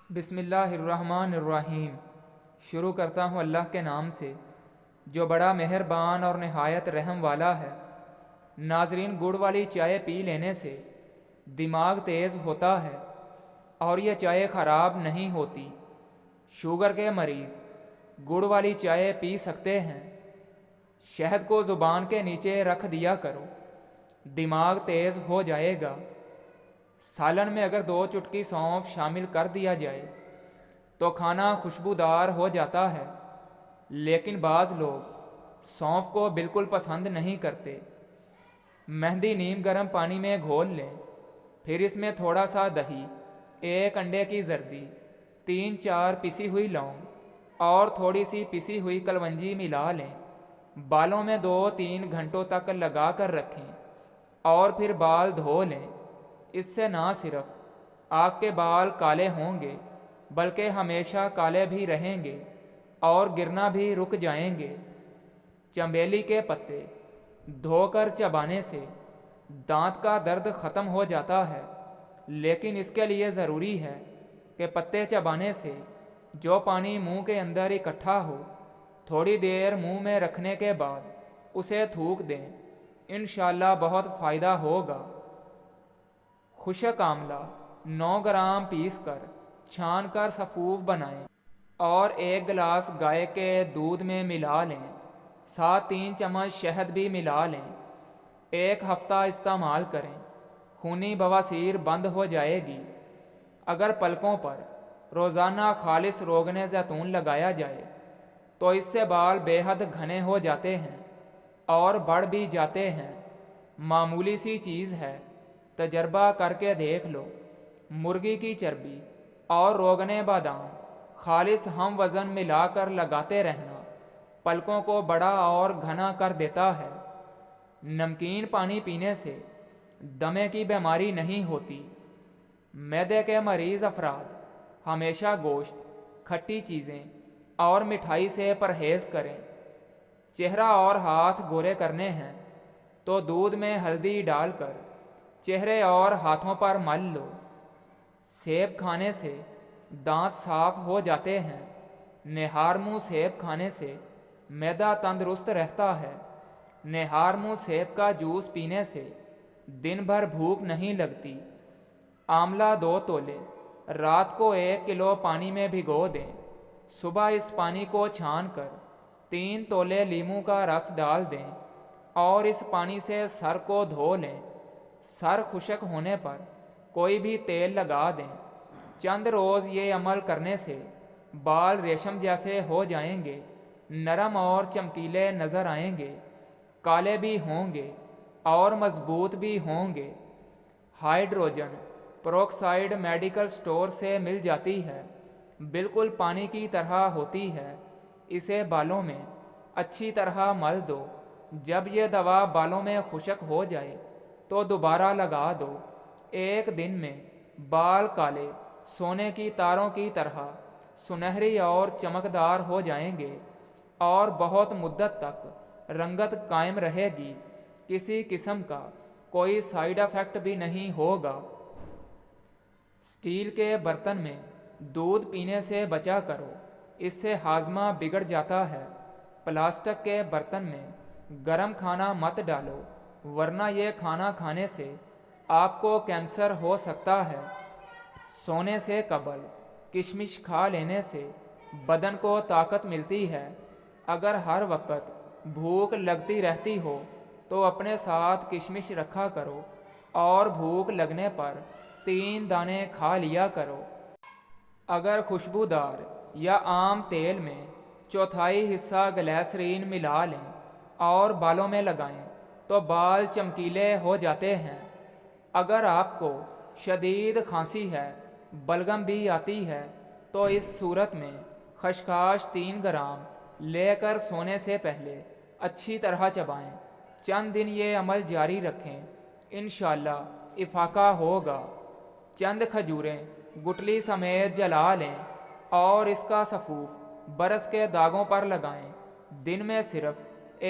بسم اللہ الرحمن الرحیم۔ شروع کرتا ہوں اللہ کے نام سے جو بڑا مہربان اور نہایت رحم والا ہے۔ ناظرین، گڑ والی چائے پی لینے سے دماغ تیز ہوتا ہے اور یہ چائے خراب نہیں ہوتی۔ شوگر کے مریض گڑ والی چائے پی سکتے ہیں۔ شہد کو زبان کے نیچے رکھ دیا کرو، دماغ تیز ہو جائے گا۔ سالن میں اگر 2 چٹکی سونف شامل کر دیا جائے تو کھانا خوشبودار ہو جاتا ہے، لیکن بعض لوگ سونف کو بالکل پسند نہیں کرتے۔ مہندی نیم گرم پانی میں گھول لیں، پھر اس میں تھوڑا سا دہی، 1 انڈے کی زردی، 3-4 پسی ہوئی لونگ اور تھوڑی سی پسی ہوئی کلونجی ملا لیں۔ بالوں میں 2-3 گھنٹوں تک لگا کر رکھیں اور پھر بال دھو لیں۔ اس سے نہ صرف آپ کے بال کالے ہوں گے بلکہ ہمیشہ کالے بھی رہیں گے اور گرنا بھی رک جائیں گے۔ چنبیلی کے پتے دھو کر چبانے سے دانت کا درد ختم ہو جاتا ہے، لیکن اس کے لیے ضروری ہے کہ پتے چبانے سے جو پانی منہ کے اندر اکٹھا ہو، تھوڑی دیر منہ میں رکھنے کے بعد اسے تھوک دیں۔ انشاءاللہ بہت فائدہ ہوگا۔ خشک آملہ 9 گرام پیس کر چھان کر سفوف بنائیں اور 1 گلاس گائے کے دودھ میں ملا لیں، ساتھ 3 چمچ شہد بھی ملا لیں۔ 1 ہفتہ استعمال کریں، خونی بواسیر بند ہو جائے گی۔ اگر پلکوں پر روزانہ خالص روغن زیتون لگایا جائے تو اس سے بال بے حد گھنے ہو جاتے ہیں اور بڑھ بھی جاتے ہیں۔ معمولی سی چیز ہے، تجربہ کر کے دیکھ لو۔ مرغی کی چربی اور روغن بادام خالص ہم وزن ملا کر لگاتے رہنا پلکوں کو بڑا اور گھنا کر دیتا ہے۔ نمکین پانی پینے سے دمے کی بیماری نہیں ہوتی۔ معدے کے مریض افراد ہمیشہ گوشت، کھٹی چیزیں اور مٹھائی سے پرہیز کریں۔ چہرہ اور ہاتھ گورے کرنے ہیں تو دودھ میں ہلدی ڈال کر چہرے اور ہاتھوں پر مل لو۔ سیب کھانے سے دانت صاف ہو جاتے ہیں۔ نہار منہ سیب کھانے سے معدہ تندرست رہتا ہے۔ نہار منہ سیب کا جوس پینے سے دن بھر بھوک نہیں لگتی۔ آملہ 2 تولے رات کو 1 کلو پانی میں بھگو دیں۔ صبح اس پانی کو چھان کر 3 تولے لیموں کا رس ڈال دیں اور اس پانی سے سر کو دھو لیں۔ سر خشک ہونے پر کوئی بھی تیل لگا دیں۔ چند روز یہ عمل کرنے سے بال ریشم جیسے ہو جائیں گے، نرم اور چمکیلے نظر آئیں گے، کالے بھی ہوں گے اور مضبوط بھی ہوں گے۔ ہائیڈروجن پروکسائڈ میڈیکل سٹور سے مل جاتی ہے، بالکل پانی کی طرح ہوتی ہے۔ اسے بالوں میں اچھی طرح مل دو۔ جب یہ دوا بالوں میں خشک ہو جائے تو دوبارہ لگا دو۔ 1 دن میں بال کالے سونے کی تاروں کی طرح سنہری اور چمکدار ہو جائیں گے اور بہت مدت تک رنگت قائم رہے گی۔ کسی قسم کا کوئی سائیڈ ایفیکٹ بھی نہیں ہوگا۔ اسٹیل کے برتن میں دودھ پینے سے بچا کرو، اس سے ہاضمہ بگڑ جاتا ہے۔ پلاسٹک کے برتن میں گرم کھانا مت ڈالو، ورنہ یہ کھانا کھانے سے آپ کو کینسر ہو سکتا ہے۔ سونے سے قبل کشمش کھا لینے سے بدن کو طاقت ملتی ہے۔ اگر ہر وقت بھوک لگتی رہتی ہو تو اپنے ساتھ کشمش رکھا کرو اور بھوک لگنے پر 3 دانے کھا لیا کرو۔ اگر خوشبودار یا عام تیل میں 1/4 حصہ گلیسرین ملا لیں اور بالوں میں لگائیں تو بال چمکیلے ہو جاتے ہیں۔ اگر آپ کو شدید کھانسی ہے، بلغم بھی آتی ہے، تو اس صورت میں خشخاش 3 گرام لے کر سونے سے پہلے اچھی طرح چبائیں۔ چند دن یہ عمل جاری رکھیں، انشاءاللہ افاقہ ہوگا۔ چند کھجوریں گٹلی سمیت جلا لیں اور اس کا سفوف برس کے داغوں پر لگائیں۔ دن میں صرف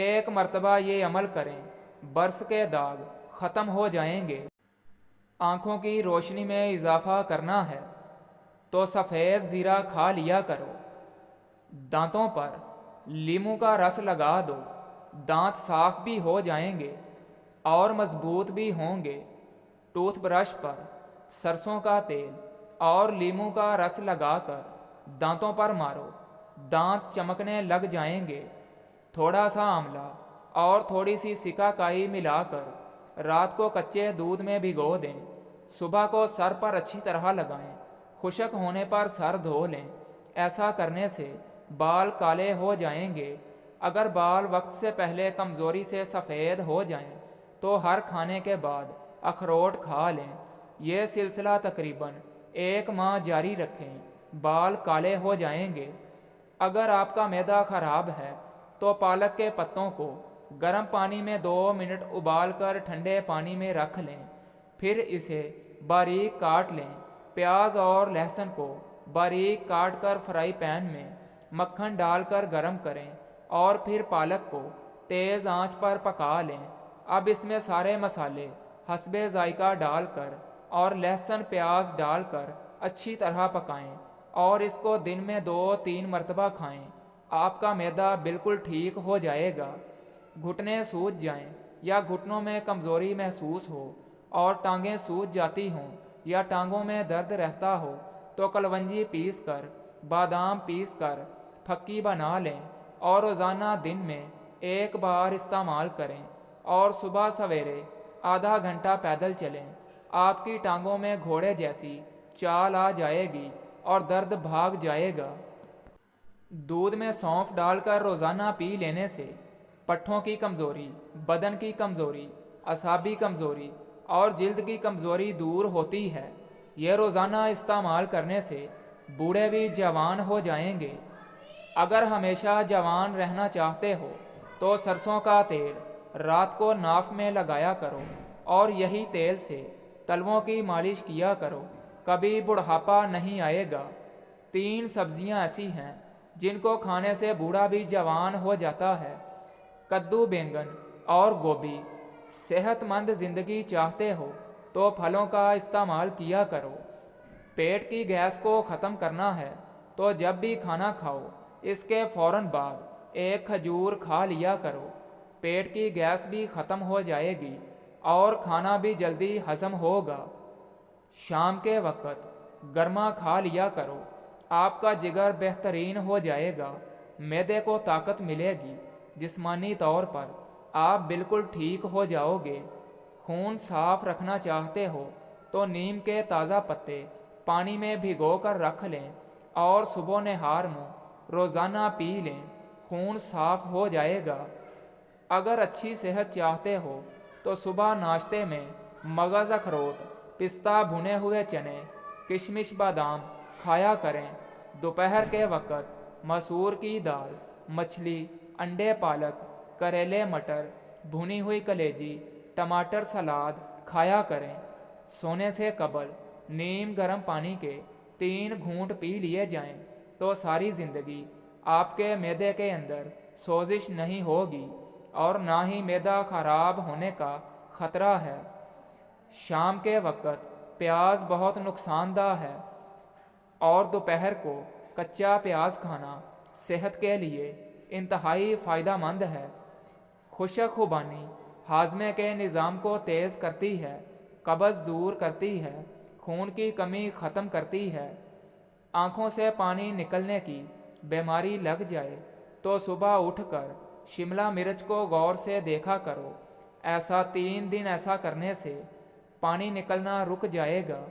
1 مرتبہ یہ عمل کریں، برس کے داغ ختم ہو جائیں گے۔ آنکھوں کی روشنی میں اضافہ کرنا ہے تو سفید زیرہ کھا لیا کرو۔ دانتوں پر لیموں کا رس لگا دو، دانت صاف بھی ہو جائیں گے اور مضبوط بھی ہوں گے۔ ٹوتھ برش پر سرسوں کا تیل اور لیموں کا رس لگا کر دانتوں پر مارو، دانت چمکنے لگ جائیں گے۔ تھوڑا سا آملہ اور تھوڑی سی سکہ کائی ملا کر رات کو کچے دودھ میں بھگو دیں، صبح کو سر پر اچھی طرح لگائیں، خشک ہونے پر سر دھو لیں۔ ایسا کرنے سے بال کالے ہو جائیں گے۔ اگر بال وقت سے پہلے کمزوری سے سفید ہو جائیں تو ہر کھانے کے بعد اخروٹ کھا لیں۔ یہ سلسلہ تقریباً 1 ماہ جاری رکھیں، بال کالے ہو جائیں گے۔ اگر آپ کا معدہ خراب ہے تو پالک کے پتوں کو گرم پانی میں 2 منٹ ابال کر ٹھنڈے پانی میں رکھ لیں، پھر اسے باریک کاٹ لیں۔ پیاز اور لہسن کو باریک کاٹ کر فرائی پین میں مکھن ڈال کر گرم کریں اور پھر پالک کو تیز آنچ پر پکا لیں۔ اب اس میں سارے مسالے حسب ذائقہ ڈال کر اور لہسن پیاز ڈال کر اچھی طرح پکائیں اور اس کو دن میں 2-3 مرتبہ کھائیں۔ آپ کا معدہ بالکل ٹھیک ہو جائے گا۔ گھٹنے سوج جائیں یا گھٹنوں میں کمزوری محسوس ہو اور ٹانگیں سوج جاتی ہوں یا ٹانگوں میں درد رہتا ہو تو کلونجی پیس کر، بادام پیس کر پھکی بنا لیں اور روزانہ دن میں 1 بار استعمال کریں اور صبح سویرے آدھا گھنٹہ پیدل چلیں۔ آپ کی ٹانگوں میں گھوڑے جیسی چال آ جائے گی اور درد بھاگ جائے گا۔ دودھ میں سونف ڈال کر روزانہ پی لینے سے پٹھوں کی کمزوری، بدن کی کمزوری، اعصابی کمزوری اور جلد کی کمزوری دور ہوتی ہے۔ یہ روزانہ استعمال کرنے سے بوڑھے بھی جوان ہو جائیں گے۔ اگر ہمیشہ جوان رہنا چاہتے ہو تو سرسوں کا تیل رات کو ناف میں لگایا کرو اور یہی تیل سے تلووں کی مالش کیا کرو، کبھی بڑھاپا نہیں آئے گا۔ 3 سبزیاں ایسی ہیں جن کو کھانے سے بوڑھا بھی جوان ہو جاتا ہے: کدو، بینگن اور گوبھی۔ صحت مند زندگی چاہتے ہو تو پھلوں کا استعمال کیا کرو۔ پیٹ کی گیس کو ختم کرنا ہے تو جب بھی کھانا کھاؤ اس کے فوراً بعد 1 کھجور کھا لیا کرو۔ پیٹ کی گیس بھی ختم ہو جائے گی اور کھانا بھی جلدی ہضم ہوگا۔ شام کے وقت گرما کھا لیا کرو، آپ کا جگر بہترین ہو جائے گا، معدے کو طاقت ملے گی، جسمانی طور پر آپ بالکل ٹھیک ہو جاؤ گے۔ خون صاف رکھنا چاہتے ہو تو نیم کے تازہ پتے پانی میں بھگو کر رکھ لیں اور صبح نہار منہ روزانہ پی لیں، خون صاف ہو جائے گا۔ اگر اچھی صحت چاہتے ہو تو صبح ناشتے میں مغز، اخروٹ، پستہ، بھنے ہوئے چنے، کشمش، بادام کھایا کریں۔ دوپہر کے وقت مسور کی دال، مچھلی، انڈے، پالک، کریلے، مٹر، بھنی ہوئی کلیجی، ٹماٹر سلاد کھایا کریں۔ سونے سے قبل نیم گرم پانی کے 3 گھونٹ پی لیے جائیں تو ساری زندگی آپ کے معدے کے اندر سوزش نہیں ہوگی اور نہ ہی معدہ خراب ہونے کا خطرہ ہے۔ شام کے وقت پیاز بہت نقصان دہ ہے اور دوپہر کو کچا پیاز کھانا صحت کے لیے انتہائی فائدہ مند ہے۔ خشک خوبانی ہاضمے کے نظام کو تیز کرتی ہے، قبض دور کرتی ہے، خون کی کمی ختم کرتی ہے۔ آنکھوں سے پانی نکلنے کی بیماری لگ جائے تو صبح اٹھ کر شملہ مرچ کو غور سے دیکھا کرو۔ ایسا 3 دن ایسا کرنے سے پانی نکلنا رک جائے گا۔